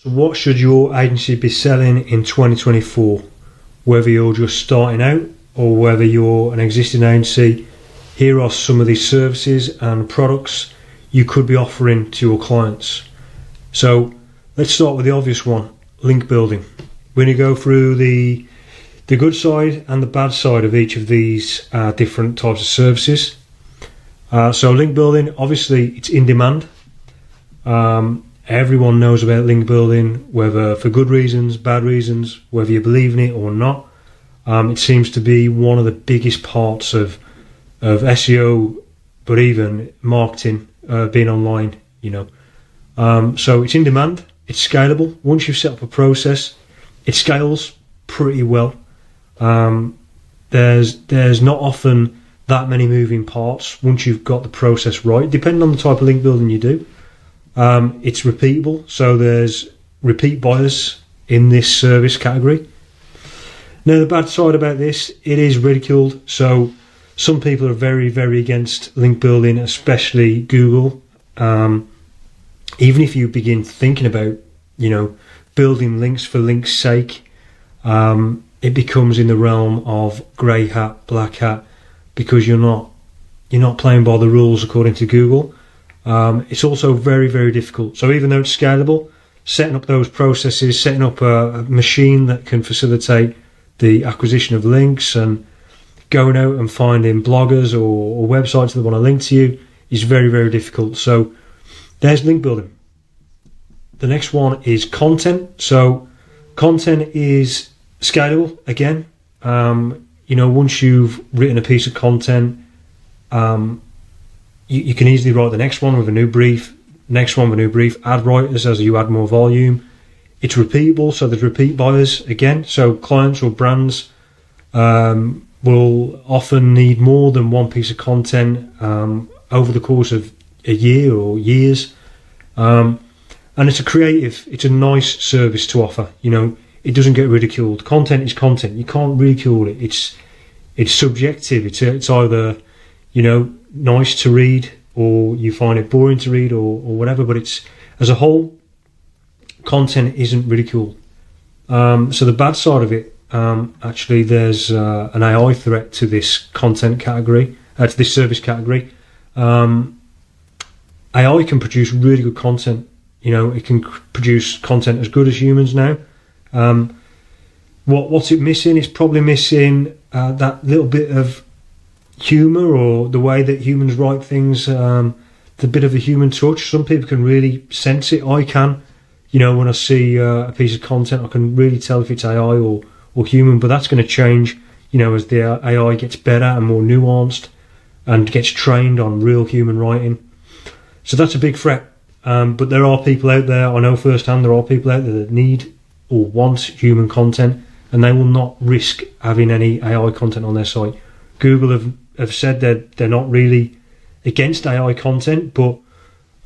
So what should your agency be selling in 2024? Whether you're just starting out or whether you're an existing agency, here are some of these services and products you could be offering to your clients. So let's start with the obvious one, link building. We're going to go through the good side and the bad side of each of these different types of services. So link building, obviously it's in demand. Everyone knows about link building, whether for good reasons, bad reasons, whether you believe in it or not. It seems to be one of the biggest parts of SEO, but even marketing, being online, So it's in demand, it's scalable. Once you've set up a process, it scales pretty well. There's not often that many moving parts once you've got the process right, depending on the type of link building you do. It's repeatable, so there's repeat buyers in this service category. Now, the bad side about this, it is ridiculed. So some people are very, very against link building, especially Google. Even if you begin thinking about, building links for links' sake, it becomes in the realm of grey hat, black hat, because you're not playing by the rules according to Google. It's also very, very difficult. So even though it's scalable, setting up those processes, setting up a machine that can facilitate the acquisition of links and going out and finding bloggers or websites that want to link to you is very, very difficult. So there's link building. The next one is content. So content is scalable again. Once you've written a piece of content, you can easily write the next one with a new brief, add writers as you add more volume. It's repeatable, so there's repeat buyers again. So clients or brands will often need more than one piece of content over the course of a year or years. And it's a nice service to offer. It doesn't get ridiculed. Content is content. You can't ridicule it. It's subjective. It's either, nice to read or you find it boring to read or whatever, but it's, as a whole, content isn't ridiculed. So the bad side of it, actually, there's an AI threat to this content category, to this service category. AI can produce really good content. It can produce content as good as humans now. What's it missing? It's probably missing that little bit of humour, or the way that humans write things, the bit of a human touch. Some people can really sense it. I can. When I see a piece of content, I can really tell if it's AI or human, but that's going to change, as the AI gets better and more nuanced and gets trained on real human writing. So that's a big threat. But there are people out there, I know firsthand, there are people out there that need or want human content, and they will not risk having any AI content on their site. Google have said that they're not really against AI content, but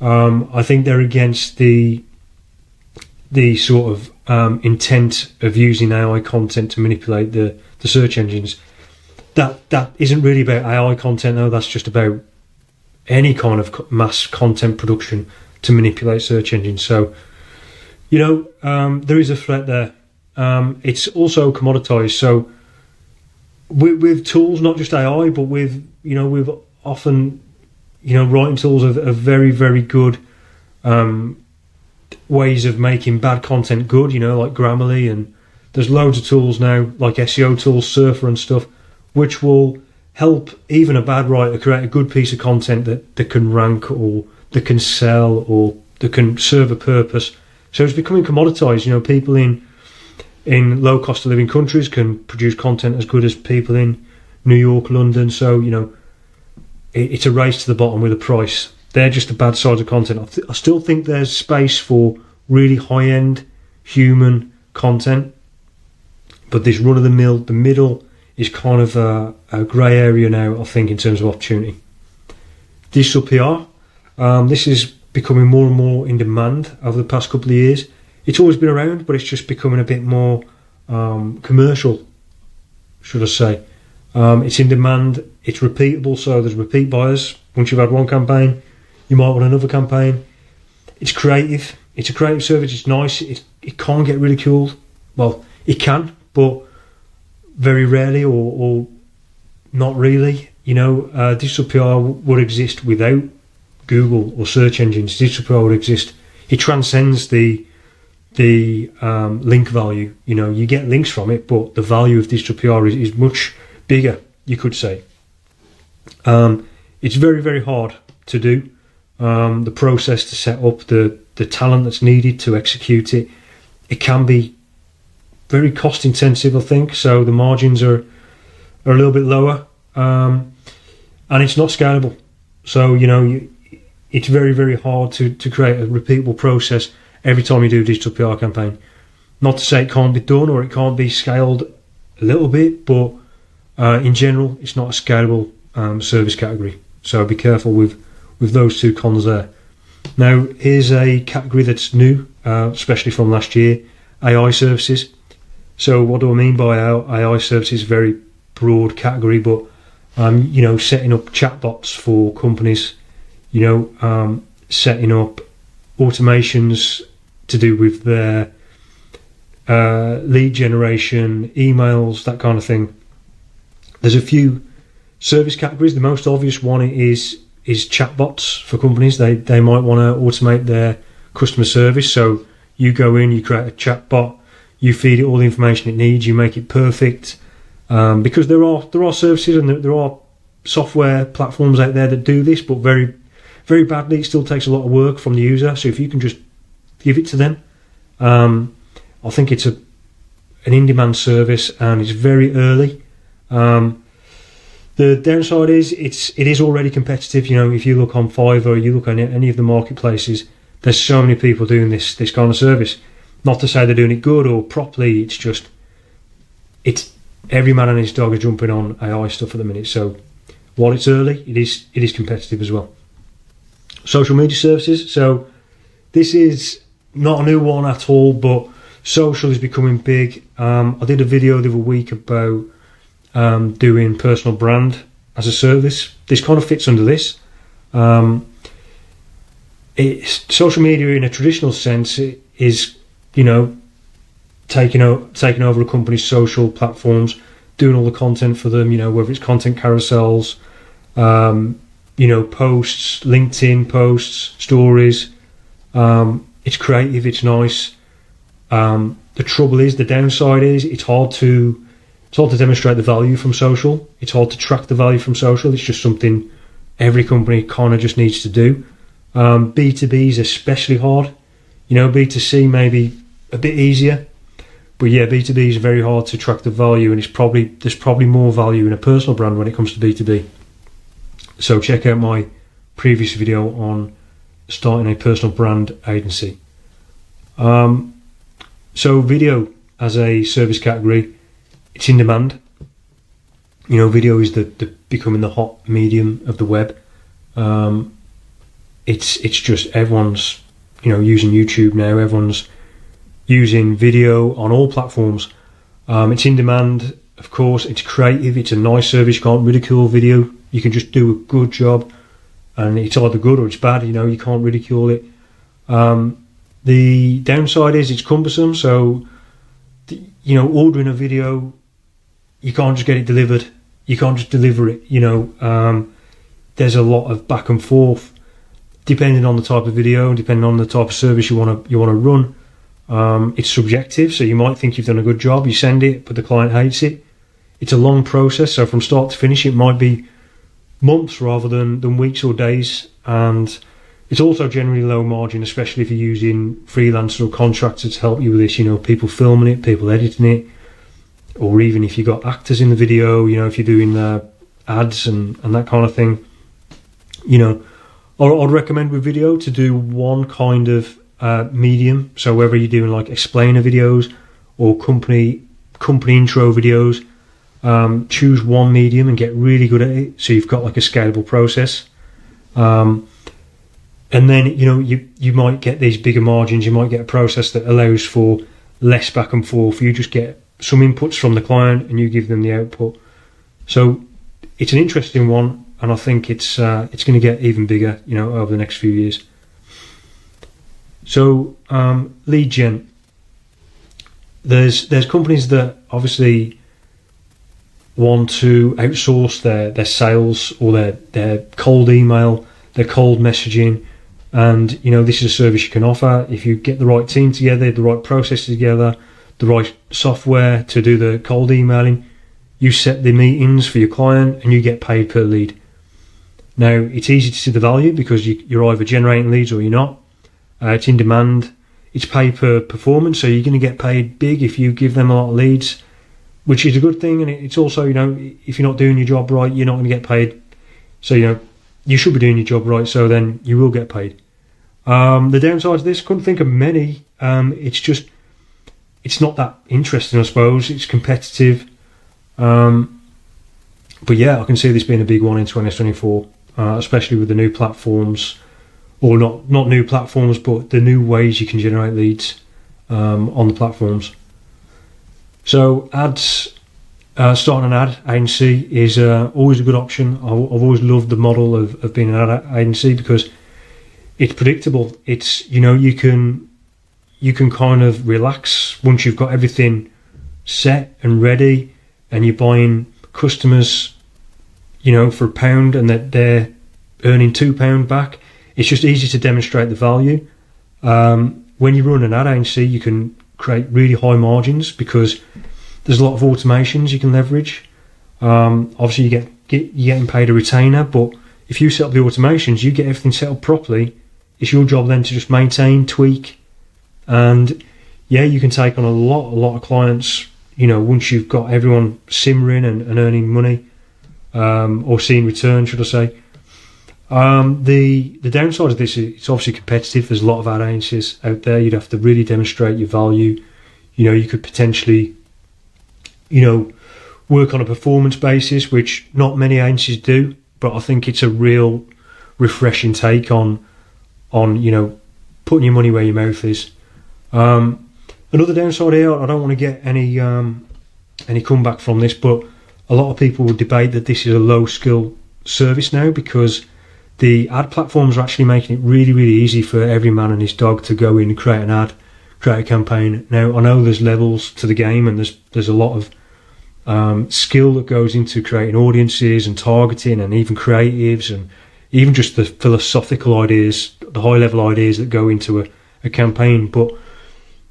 I think they're against the sort of intent of using AI content to manipulate the search engines. That isn't really about AI content, though. That's just about any kind of mass content production to manipulate search engines. So, there is a threat there. It's also commoditized. So with tools, not just AI, but with often, writing tools are very, very good ways of making bad content good, like Grammarly, and there's loads of tools now, like SEO tools, Surfer and stuff, which will help even a bad writer create a good piece of content that can rank, or that can sell, or that can serve a purpose. So it's becoming commoditized. People in low cost of living countries can produce content as good as people in New York, London. So, it's a race to the bottom with a price. They're just the bad sides of content. I still think there's space for really high-end human content, but this run-of-the-mill, the middle, is kind of a grey area now, I think, in terms of opportunity. Digital PR. This is becoming more and more in demand over the past couple of years. It's always been around, but it's just becoming a bit more commercial, should I say. It's in demand, it's repeatable, so there's repeat buyers. Once you've had one campaign, you might want another campaign. It's creative, It's a creative service. It's nice. It can't get ridiculed. Well, it can, but very rarely or not really. Digital PR would exist without Google or search engines. Digital PR would exist. It transcends the link value. You get links from it, but the value of digital PR is much bigger, you could say. It's very, very hard to do. The process to set up, the talent that's needed to execute it, it can be very cost intensive, I think. So the margins are a little bit lower, and it's not scalable. So it's very, very hard to create a repeatable process every time you do a digital PR campaign. Not to say it can't be done or it can't be scaled a little bit, but in general, it's not a scalable service category. So be careful with those two cons there. Now, here's a category that's new, especially from last year: AI services. So what do I mean by AI services? Very broad category, but setting up chatbots for companies, setting up automations to do with their lead generation, emails, that kind of thing. There's a few service categories. The most obvious one is chatbots for companies. They might want to automate their customer service. So you go in, you create a chatbot, you feed it all the information it needs, you make it perfect. Because there are services and there are software platforms out there that do this, but very, very badly. It still takes a lot of work from the user. So if you can just give it to them, I think it's an in-demand service, and it's very early. The downside is it is already competitive. If you look on Fiverr, you look on any of the marketplaces, there's so many people doing this kind of service. Not to say they're doing it good or properly. It's every man and his dog are jumping on AI stuff at the minute. So while it's early, it is competitive as well. Social media services. So this is not a new one at all, but social is becoming big. I did a video the other week about doing personal brand as a service. This kind of fits under this. Social media in a traditional sense is taking over a company's social platforms, doing all the content for them. Whether it's content carousels, posts, LinkedIn posts, stories. It's creative. It's nice. The trouble is, the downside is, it's hard to demonstrate the value from social. It's hard to track the value from social. It's just something every company kind of just needs to do. B2B is especially hard. B2C maybe a bit easier, but yeah, B2B is very hard to track the value, and there's probably more value in a personal brand when it comes to B2B. So check out my previous video on starting a personal brand agency. So video as a service category, it's in demand. Video is the becoming the hot medium of the web. It's just everyone's using YouTube now. Everyone's using video on all platforms. It's in demand, of course. It's creative. It's a nice service. You can't ridicule video. You can just do a good job, and it's either good or it's bad. You can't ridicule it. The downside is it's cumbersome. So, ordering a video, you can't just get it delivered. You can't just deliver it. There's a lot of back and forth, depending on the type of video, depending on the type of service you want to run. It's subjective, so you might think you've done a good job. You send it, but the client hates it. It's a long process, so from start to finish, it might be months rather than weeks or days. And it's also generally low margin, especially if you're using freelancers or contractors to help you with this. People filming it, people editing it, or even if you've got actors in the video, if you're doing ads and that kind of thing. I'd recommend with video to do one kind of medium. So whether you're doing like explainer videos or company intro videos, choose one medium and get really good at it, so you've got like a scalable process. And then you might get these bigger margins. You might get a process that allows for less back and forth. You just get some inputs from the client and you give them the output. So it's an interesting one, and I think it's going to get even bigger over the next few years. So lead gen. There's companies that obviously want to outsource their sales or their cold email, their cold messaging, and this is a service you can offer if you get the right team together, the right processes together, the right software to do the cold emailing. You set the meetings for your client and you get paid per lead. Now, it's easy to see the value because you're either generating leads or you're not. It's in demand. It's paid per performance, so you're going to get paid big if you give them a lot of leads, which is a good thing. And it's also, if you're not doing your job right, you're not going to get paid. So, you should be doing your job right, so then you will get paid. The downside to this, couldn't think of many. It's not that interesting, I suppose. It's competitive. But yeah, I can see this being a big one in 2024, especially with the new platforms, or not new platforms, but the new ways you can generate leads on the platforms. So ads, starting an ad agency is always a good option. I've always loved the model of being an ad agency because it's predictable. It's you can kind of relax once you've got everything set and ready, and you're buying customers, for £1, and that they're earning £2 back. It's just easy to demonstrate the value. When you run an ad agency, you can create really high margins because there's a lot of automations you can leverage. Obviously, you're getting paid a retainer, but if you set up the automations, you get everything set up properly. It's your job then to just maintain, tweak, and yeah, you can take on a lot of clients. Once you've got everyone simmering and earning money, or seeing return, should I say. The downside of this is it's obviously competitive. There's a lot of ad agencies out there. You'd have to really demonstrate your value. You could potentially, work on a performance basis, which not many agencies do, but I think it's a real refreshing take on putting your money where your mouth is. Another downside here, I don't want to get any comeback from this, but a lot of people would debate that this is a low skill service now because the ad platforms are actually making it really, really easy for every man and his dog to go in and create an ad, create a campaign. Now, I know there's levels to the game, and there's a lot of skill that goes into creating audiences and targeting and even creatives and even just the philosophical ideas, the high level ideas that go into a campaign. But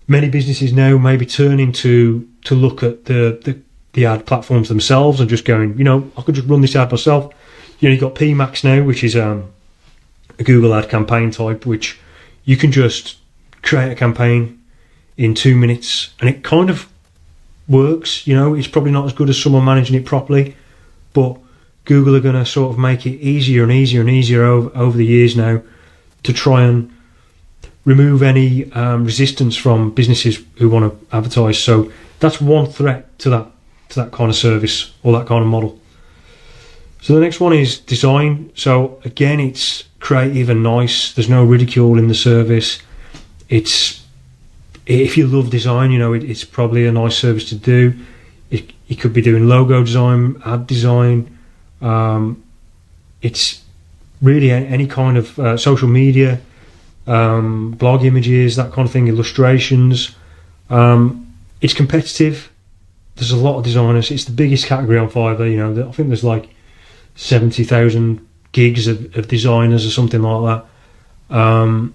many businesses now may be turning to look at the ad platforms themselves and just going, I could just run this ad myself. You've got PMax now, which is a Google ad campaign type, which you can just create a campaign in 2 minutes, and it kind of works. It's probably not as good as someone managing it properly, but Google are going to sort of make it easier and easier and easier over the years now to try and remove any resistance from businesses who want to advertise. So that's one threat to that kind of service or that kind of model. So the next one is design. So again, it's creative and nice. There's no ridicule in the service. If you love design, it's probably a nice service to do. You could be doing logo design, ad design. It's really any kind of social media, blog images, that kind of thing, illustrations. It's competitive. There's a lot of designers. It's the biggest category on Fiverr. I think there's like 70,000 gigs of designers or something like that.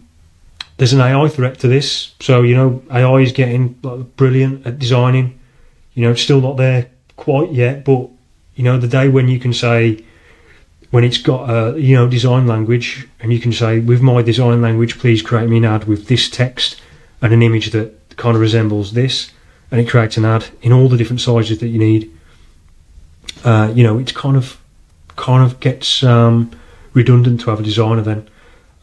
There's an AI threat to this, so AI is getting brilliant at designing. It's still not there quite yet, but the day when you can say, when it's got a design language, and you can say, with my design language, please create me an ad with this text and an image that kind of resembles this, and it creates an ad in all the different sizes that you need. It's kind of gets redundant to have a designer then.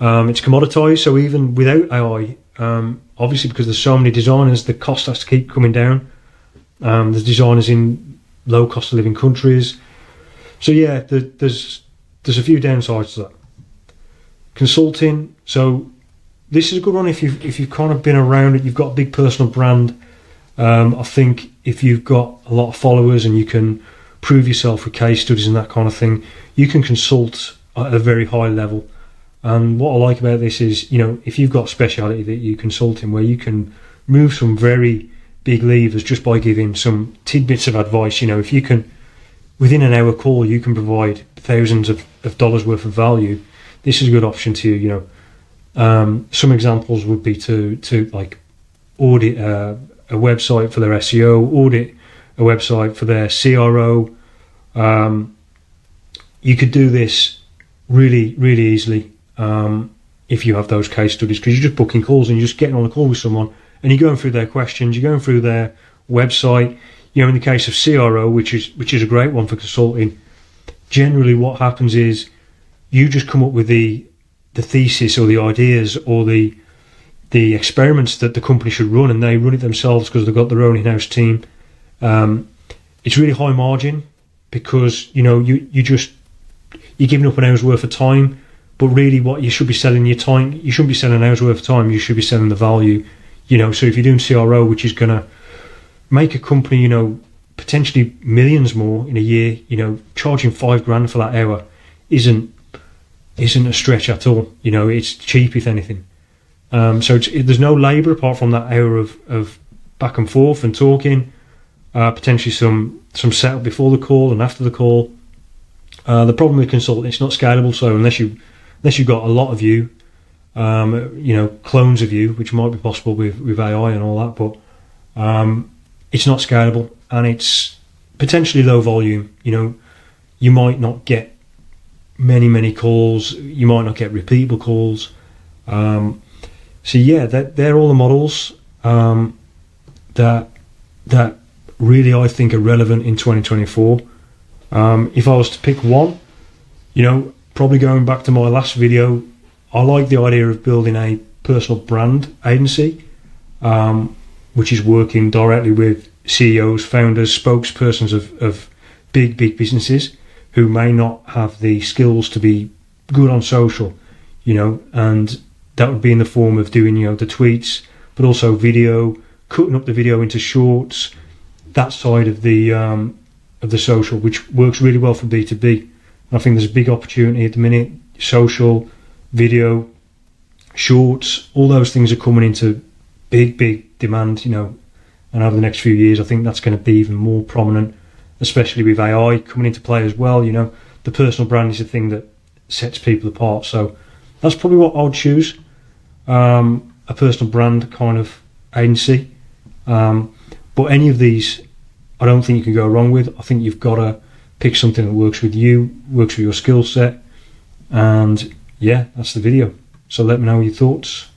It's commoditized, so even without AI, obviously because there's so many designers, the cost has to keep coming down. There's designers in low cost of living countries, so yeah, there's a few downsides to that. Consulting, so this is a good one if you've kind of been around it, you've got a big personal brand. I think if you've got a lot of followers and you can prove yourself with case studies and that kind of thing, you can consult at a very high level. And what I like about this is, if you've got a speciality that you consult in where you can move some very big levers just by giving some tidbits of advice, if you can, within an hour call, you can provide thousands of dollars worth of value, this is a good option to you. Some examples would be to like audit a website for their SEO, audit a website for their CRO. You could do this really, really easily if you have those case studies, because you're just booking calls and you're just getting on a call with someone and you're going through their questions, you're going through their website. In the case of CRO, which is a great one for consulting, generally what happens is you just come up with the thesis or the ideas or the experiments that the company should run, and they run it themselves because they've got their own in-house team. It's really high margin because you're giving up an hour's worth of time, but really what you should be selling your time, you shouldn't be selling an hour's worth of time, you should be selling the value. So if you're doing CRO, which is going to make a company potentially millions more in a year, charging $5,000 for that hour isn't a stretch at all. It's cheap if anything. So there's no labour apart from that hour of back and forth and talking, potentially some setup before the call and after the call. The problem with consulting, it's not scalable. So unless you've got a lot of you, clones of you, which might be possible with AI and all that, but it's not scalable and it's potentially low volume. You might not get many calls. You might not get repeatable calls. So yeah, they're all the models that really I think are relevant in 2024. If I was to pick one, probably going back to my last video, I like the idea of building a personal brand agency, which is working directly with CEOs, founders, spokespersons of big businesses who may not have the skills to be good on social, and that would be in the form of doing, the tweets, but also video, cutting up the video into shorts, that side of the social, which works really well for B2B. And I think there's a big opportunity at the minute. Social, video, shorts, all those things are coming into big demand, and over the next few years, I think that's going to be even more prominent, especially with AI coming into play as well. The personal brand is the thing that sets people apart. So that's probably what I would choose, a personal brand kind of agency. But any of these, I don't think you can go wrong with. I think you've got to pick something that works with you, works with your skill set. And yeah, that's the video. So let me know your thoughts.